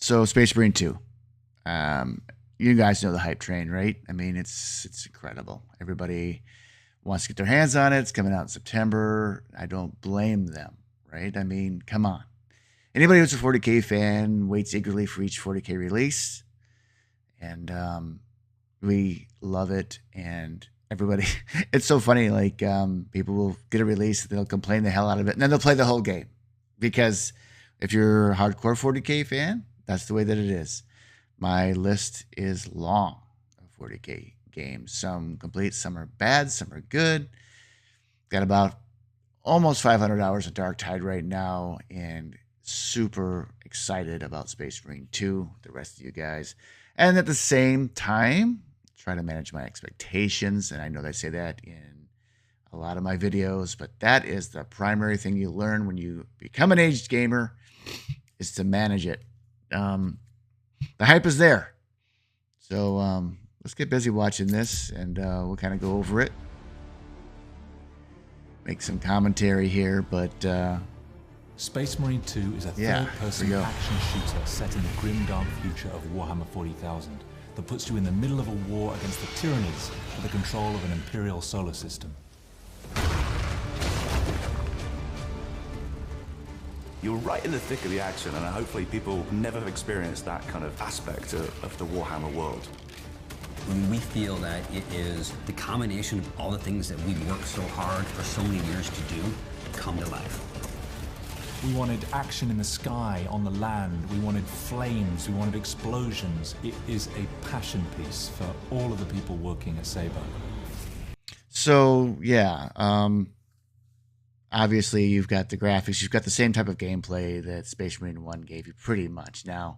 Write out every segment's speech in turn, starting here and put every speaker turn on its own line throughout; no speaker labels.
So Space Marine 2. Um, you guys know the hype train, right? I mean, it's incredible. Everybody wants to get their hands on it. It's coming out in September. I don't blame them, right? I mean, come on. Anybody who's a 40K fan waits eagerly for each 40K release, and we love it. And everybody, it's so funny. Like people will get a release, they'll complain the hell out of it, and then they'll play the whole game because if you're a hardcore 40K fan, that's the way that it is. My list is long of 40K games. Some complete, some are bad, some are good. Got about almost 500 hours of Dark Tide right now, and super excited about Space Marine 2, the rest of you guys. And at the same time, try to manage my expectations. And I know they say that in a lot of my videos, but that is the primary thing you learn when you become an aged gamer is to manage it. The hype is there. So let's get busy watching this, and we'll kind of go over it. Make some commentary here, but
Space Marine 2 is a third-person action shooter set in the grim, dark future of Warhammer 40,000 that puts you in the middle of a war against the tyrannies for the control of an imperial solar system.
You're right in the thick of the action, and hopefully people never have experienced that kind of aspect of the Warhammer world.
We feel that it is the combination of all the things that we worked so hard for so many years to do come to life.
We wanted action in the sky, on the land. We wanted flames. We wanted explosions. It is a passion piece for all of the people working at Saber.
So, yeah. Obviously, you've got the graphics. You've got the same type of gameplay that Space Marine 1 gave you, pretty much. Now,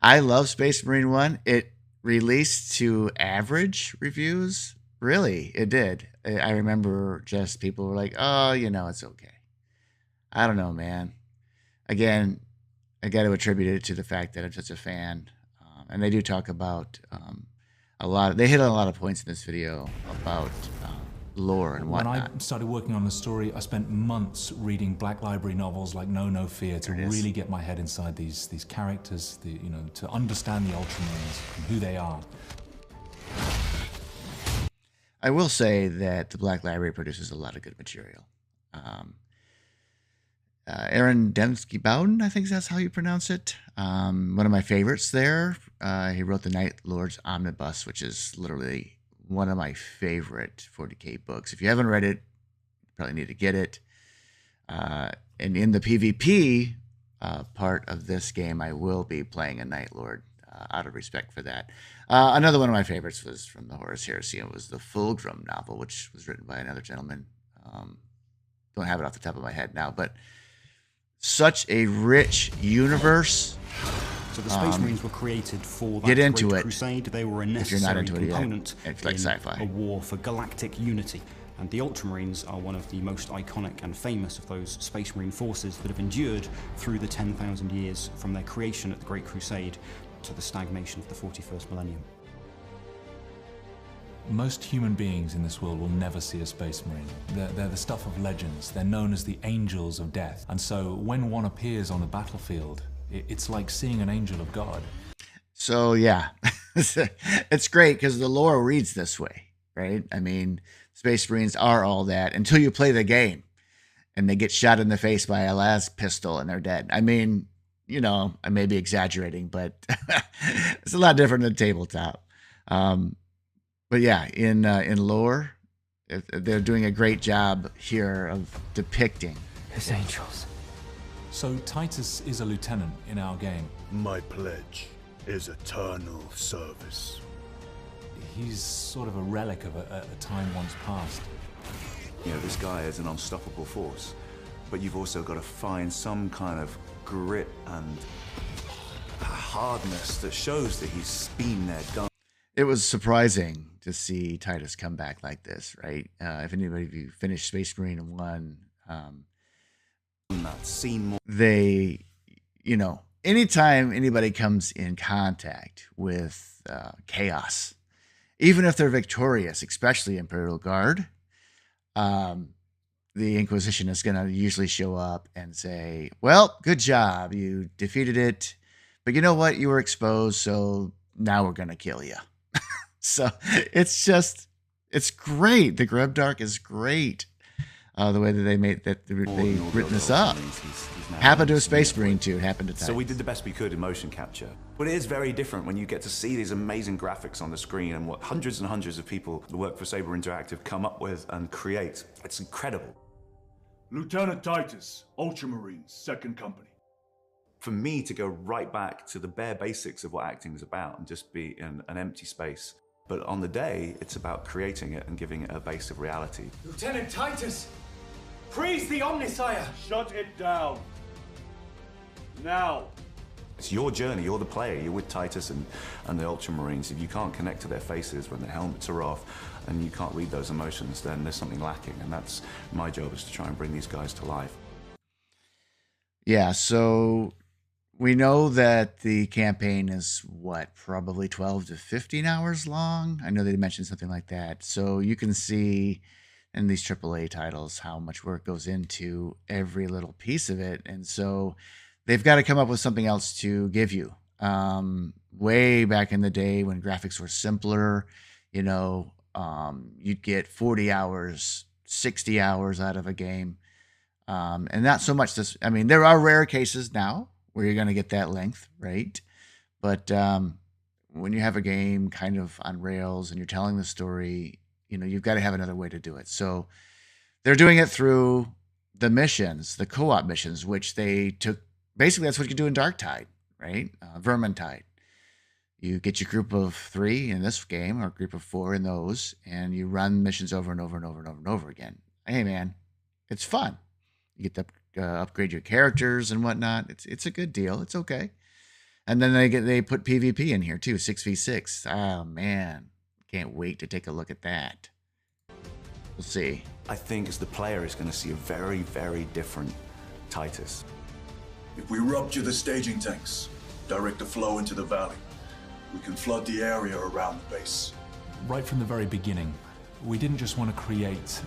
I love Space Marine 1. It released to average reviews. Really, it did. I remember just people were like, oh, you know, it's okay. I don't know, man. Again, I got to attribute it to the fact that I'm such a fan. And they do talk about a lot. They hit on a lot of points in this video about lore and whatnot.
When I started working on the story, I spent months reading Black Library novels like Know No Fear to really get my head inside these characters, to understand the Ultramarines and who they are.
I will say that the Black Library produces a lot of good material. Aaron Dembski-Bowden, I think that's how you pronounce it. One of my favorites there. He wrote the Night Lord's Omnibus, which is literally one of my favorite 40K books. If you haven't read it, you probably need to get it. And in the PvP part of this game, I will be playing a Night Lord out of respect for that. Another one of my favorites was from the Horus Heresy. It was the Fulgrim novel, which was written by another gentleman. Don't have it off the top of my head now, but such a rich universe.
So the Space Marines were created for that
get into
Great
it
Crusade. They were a necessary component in a war for galactic unity. And the Ultramarines are one of the most iconic and famous of those Space Marine forces that have endured through the 10,000 years from their creation at the Great Crusade to the stagnation of the 41st millennium.
Most human beings in this world will never see a Space Marine. They're the stuff of legends. They're known as the Angels of Death. And so when one appears on the battlefield, it's like seeing an angel of God.
So, yeah, it's great because the lore reads this way, right? I mean, Space Marines are all that until you play the game and they get shot in the face by a las pistol and they're dead. I mean, you know, I may be exaggerating, but it's a lot different than tabletop. But yeah, in lore, they're doing a great job here of depicting
his angels.
So Titus is a lieutenant in our game.
My pledge is eternal service.
He's sort of a relic of a time once past.
You know, this guy is an unstoppable force, but you've also got to find some kind of grit and hardness that shows that he's been there, done.
It was surprising to see Titus come back like this, right? If anybody of you finished Space Marine 1, they, you know, anytime anybody comes in contact with chaos, even if they're victorious, especially Imperial Guard, the Inquisition is going to usually show up and say, well, good job. You defeated it, but you know what? You were exposed, so now we're going to kill you. So it's great. The Grimdark is great. The way that they've written this up. Happened to a Space Marine too. It happened to Titans.
So we did the best we could in motion capture. But it is very different when you get to see these amazing graphics on the screen and what hundreds and hundreds of people who work for Saber Interactive come up with and create. It's incredible.
Lieutenant Titus, Ultramarines, 2nd Company.
For me to go right back to the bare basics of what acting is about and just be in an empty space. But on the day, it's about creating it and giving it a base of reality.
Lieutenant Titus! Praise the Omnissiah!
Shut it down. Now.
It's your journey, you're the player, you're with Titus and the Ultramarines. If you can't connect to their faces when their helmets are off and you can't read those emotions, then there's something lacking. And that's my job, is to try and bring these guys to life.
Yeah, so we know that the campaign is, probably 12 to 15 hours long? I know they mentioned something like that. So you can see in these AAA titles how much work goes into every little piece of it. And so they've got to come up with something else to give you. Way back in the day when graphics were simpler, you'd get 40 hours, 60 hours out of a game. And not so much this. I mean, there are rare cases now where you're going to get that length, right? But when you have a game kind of on rails and you're telling the story, you've got to have another way to do it. So they're doing it through the missions, the co-op missions, which they took. Basically, that's what you do in Darktide, right? Vermintide. You get your group of 3 in this game, or a group of 4 in those, and you run missions over and over and over and over and over again. Hey, man, it's fun. You get to upgrade your characters and whatnot. It's a good deal. It's okay. And then they put PvP in here too, 6v6. Oh man, can't wait to take a look at that. We'll see.
I think as the player is going to see a very, very different Titus.
If we rupture the staging tanks, direct the flow into the valley, we can flood the area around the base.
Right from the very beginning, we didn't just want to create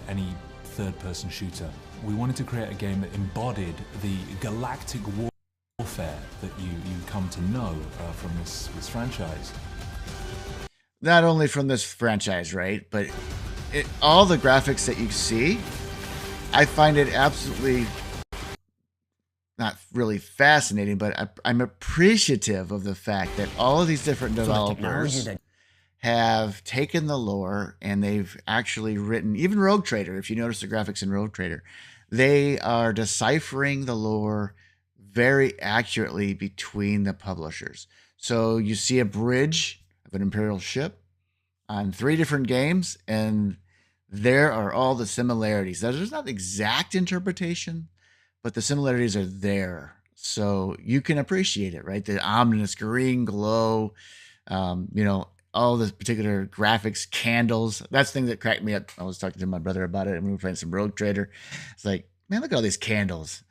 any third-person shooter. We wanted to create a game that embodied the galactic warfare that you come to know from this franchise.
Not only from this franchise, right? But all the graphics that you see, I find it absolutely not really fascinating, but I'm appreciative of the fact that all of these different developers have taken the lore and they've actually written, even Rogue Trader, if you notice the graphics in Rogue Trader, they are deciphering the lore very accurately between the publishers. So you see a bridge of an Imperial ship on 3 different games, and there are all the similarities. Now, there's not exact interpretation, but the similarities are there. So you can appreciate it, right? The ominous green glow, all the particular graphics, candles. That's the thing that cracked me up. I was talking to my brother about it, and we were playing some Rogue Trader. It's like, man, look at all these candles.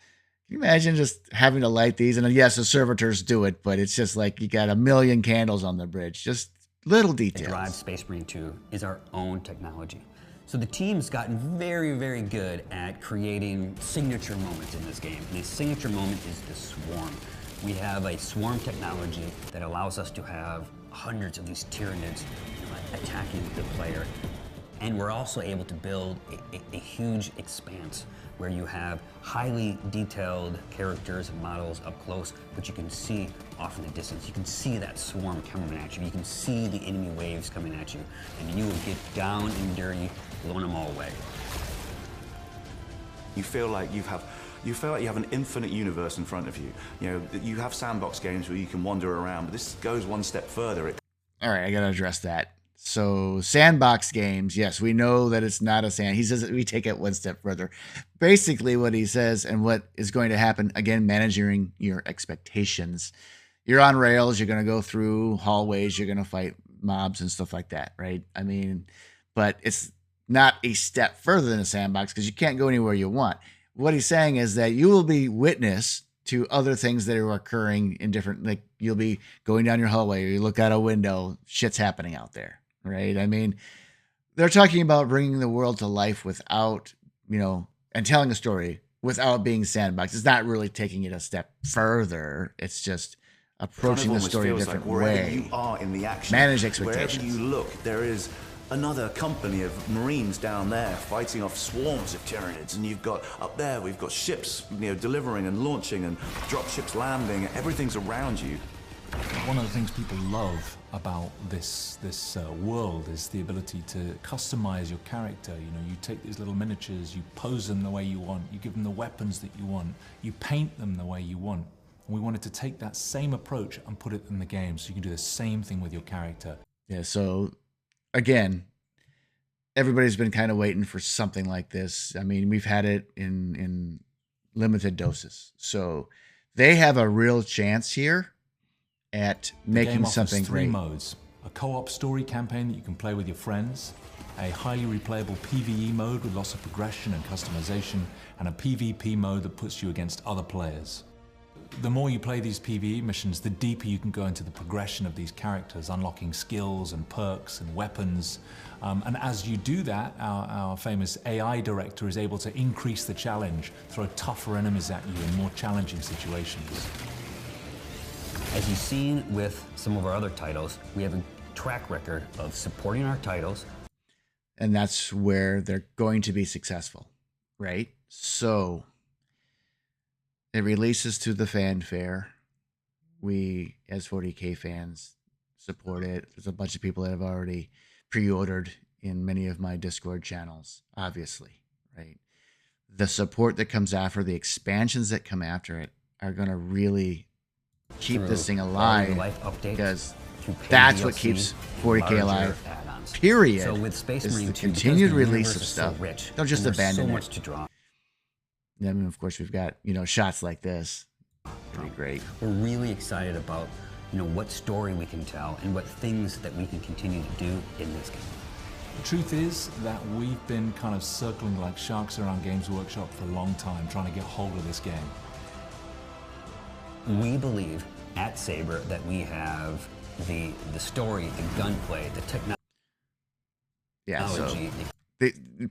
Can you imagine just having to light these? And yes, the servitors do it, but it's just like you got a million candles on the bridge. Just little details.
Drive Space Marine 2 is our own technology. So the team's gotten very, very good at creating signature moments in this game. And the signature moment is the swarm. We have a swarm technology that allows us to have hundreds of these Tyranids attacking the player. And we're also able to build a huge expanse where you have highly detailed characters and models up close, but you can see off in the distance. You can see that swarm coming at you. You can see the enemy waves coming at you, and you will get down and dirty, blowing them all away.
You feel like you have an infinite universe in front of you. You have sandbox games where you can wander around, but this goes one step further.
All right, I got to address that. So sandbox games, yes, we know that it's not a sand. He says we take it one step further. Basically what he says and what is going to happen, again, managing your expectations. You're on rails, you're going to go through hallways, you're going to fight mobs and stuff like that, right? I mean, but it's not a step further than a sandbox because you can't go anywhere you want. What he's saying is that you will be witness to other things that are occurring in different, like you'll be going down your hallway or you look out a window, shit's happening out there. Right. I mean, they're talking about bringing the world to life without, and telling a story without being sandboxed. It's not really taking it a step further. It's just approaching the story a different way.
You are in the action.
Manage expectations.
Wherever you look, there is another company of Marines down there fighting off swarms of Tyranids, and you've got up there, we've got ships, delivering and launching, and drop ships landing. Everything's around you.
One of the things people love about this world is the ability to customize your character. You take these little miniatures, you pose them the way you want, you give them the weapons that you want, you paint them the way you want. And we wanted to take that same approach and put it in the game, so you can do the same thing with your character.
Yeah. So again, everybody's been kind of waiting for something like this. I mean, we've had it in limited doses, so they have a real chance here at making something great.
Three modes: a co-op story campaign that you can play with your friends, a highly replayable PvE mode with lots of progression and customization, and a PvP mode that puts you against other players. The more you play these PvE missions, the deeper you can go into the progression of these characters, unlocking skills and perks and weapons. And as you do that, our famous AI director is able to increase the challenge, throw tougher enemies at you in more challenging situations.
As you've seen with some of our other titles, we have a track record of supporting our titles.
And that's where they're going to be successful, right? So it releases to the fanfare. We, as 40K fans, support it. There's a bunch of people that have already pre-ordered in many of my Discord channels, obviously, right? The support that comes after, the expansions that come after it are going to really keep this thing alive, because that's what keeps 40K alive. Period.
So with Space Marine 2,
the continued release of
so
stuff.
Rich,
Don't just abandon
so
it.
much to draw.
I mean, of course, we've got shots like this. Pretty great.
We're really excited about what story we can tell and what things that we can continue to do in this game.
The truth is that we've been kind of circling like sharks around Games Workshop for a long time, trying to get hold of this game.
We believe at Saber that we have the story, the gunplay, the technology.
Yeah, so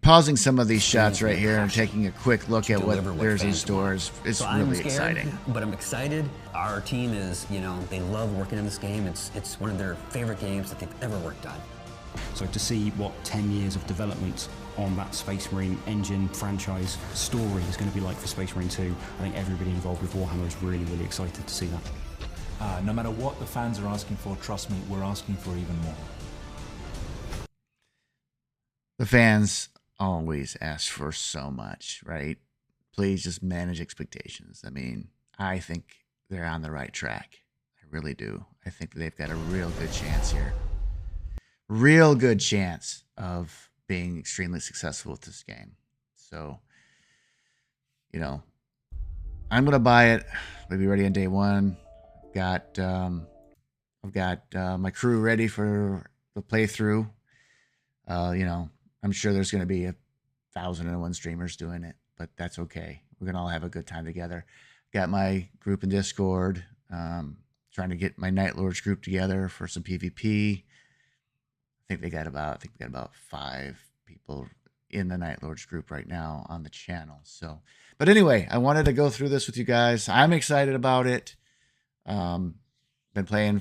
pausing some of these shots right here and taking a quick look at what there's in stores is really exciting.
But I'm excited. Our team is, they love working in this game. It's one of their favorite games that they've ever worked on.
So to see what 10 years of development on that Space Marine engine franchise story is going to be like for Space Marine 2, I think everybody involved with Warhammer is really, really excited to see that.
No matter what the fans are asking for, trust me, we're asking for even more.
The fans always ask for so much, right? Please just manage expectations. I mean, I think they're on the right track. I really do. I think they've got a real good chance here. Real good chance of being extremely successful with this game. So, I'm going to buy it. We'll be ready on day one. I've got my crew ready for the playthrough. I'm sure there's going to be 1,001 streamers doing it, but that's okay. We're going to all have a good time together. Got my group in Discord, trying to get my Night Lords group together for some PvP. I think we got about 5 people in the Night Lords group right now on the channel. So, but anyway, I wanted to go through this with you guys. I'm excited about it. Been playing,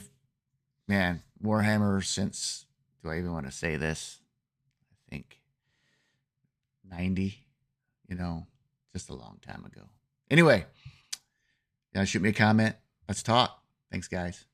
Warhammer since, do I even want to say this? I think 90, just a long time ago. Anyway, shoot me a comment. Let's talk. Thanks, guys.